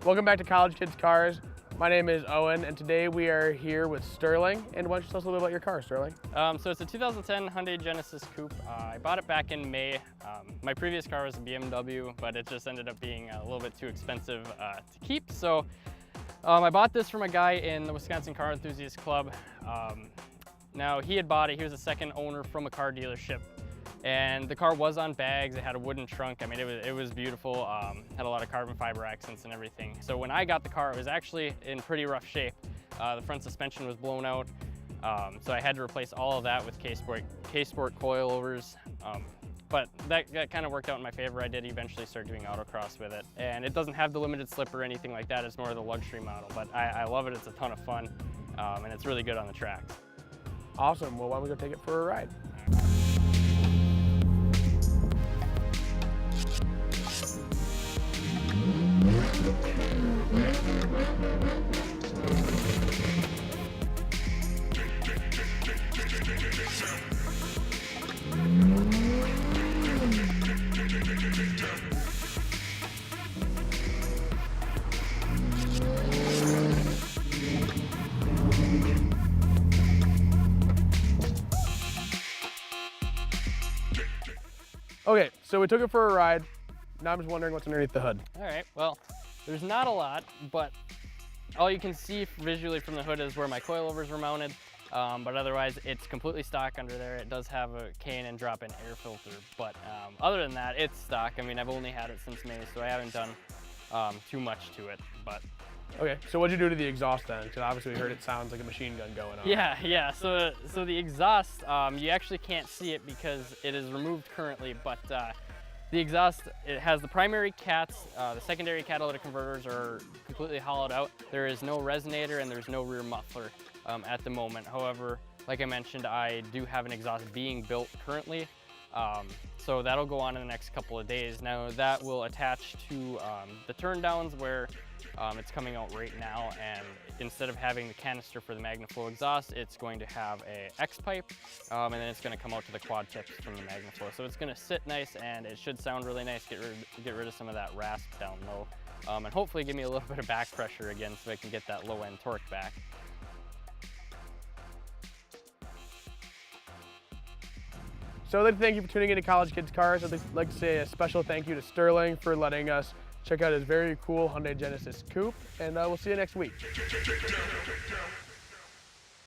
Welcome back to College Kids Cars. My name is Owen, and today we are here with Sterling. And why don't you tell us a little bit about your car, Sterling? So it's a 2010 Hyundai Genesis Coupe. I bought it back in May. My previous car was a BMW, but it just ended up being a little bit too expensive to keep. So I bought this from a guy in the Wisconsin Car Enthusiast Club. Now he had bought it. He was a second owner from a car dealership. And the car was on bags. It had a wooden trunk. I mean, it was beautiful. Had a lot of carbon fiber accents and everything. So when I got the car, it was actually in pretty rough shape. The front suspension was blown out. So I had to replace all of that with K-Sport coilovers. But that kind of worked out in my favor. I did eventually start doing autocross with it. And it doesn't have the limited slip or anything like that. It's more of the luxury model. But I love it. It's a ton of fun. And it's really good on the tracks. Awesome. Well, why don't we go take it for a ride? Okay, so we took it for a ride. Now I'm just wondering what's underneath the hood. All right, well, there's not a lot, but all you can see visually from the hood is where my coilovers were mounted. But otherwise, it's completely stock under there. It does have a K&N drop-in air filter, but other than that, it's stock. I mean, I've only had it since May, so I haven't done too much to it, but. Okay, so what'd you do to the exhaust then? Because obviously we heard it sounds like a machine gun going on. Yeah. So the exhaust, you actually can't see it because it is removed currently, but the exhaust, it has the primary cats, the secondary catalytic converters are completely hollowed out. There is no resonator and there's no rear muffler at the moment. However, like I mentioned, I do have an exhaust being built currently. So that'll go on in the next couple of days. Now that will attach to the turn downs where it's coming out right now, and instead of having the canister for the MagnaFlow exhaust, it's going to have a X pipe, and then it's going to come out to the quad tips from the MagnaFlow. So it's going to sit nice, and it should sound really nice, get rid of some of that rasp down low, and hopefully give me a little bit of back pressure again so I can get that low end torque back. So I'd like to thank you for tuning into College Kids Cars. I'd like to say a special thank you to Sterling for letting us check out his very cool Hyundai Genesis Coupe, and we'll see you next week.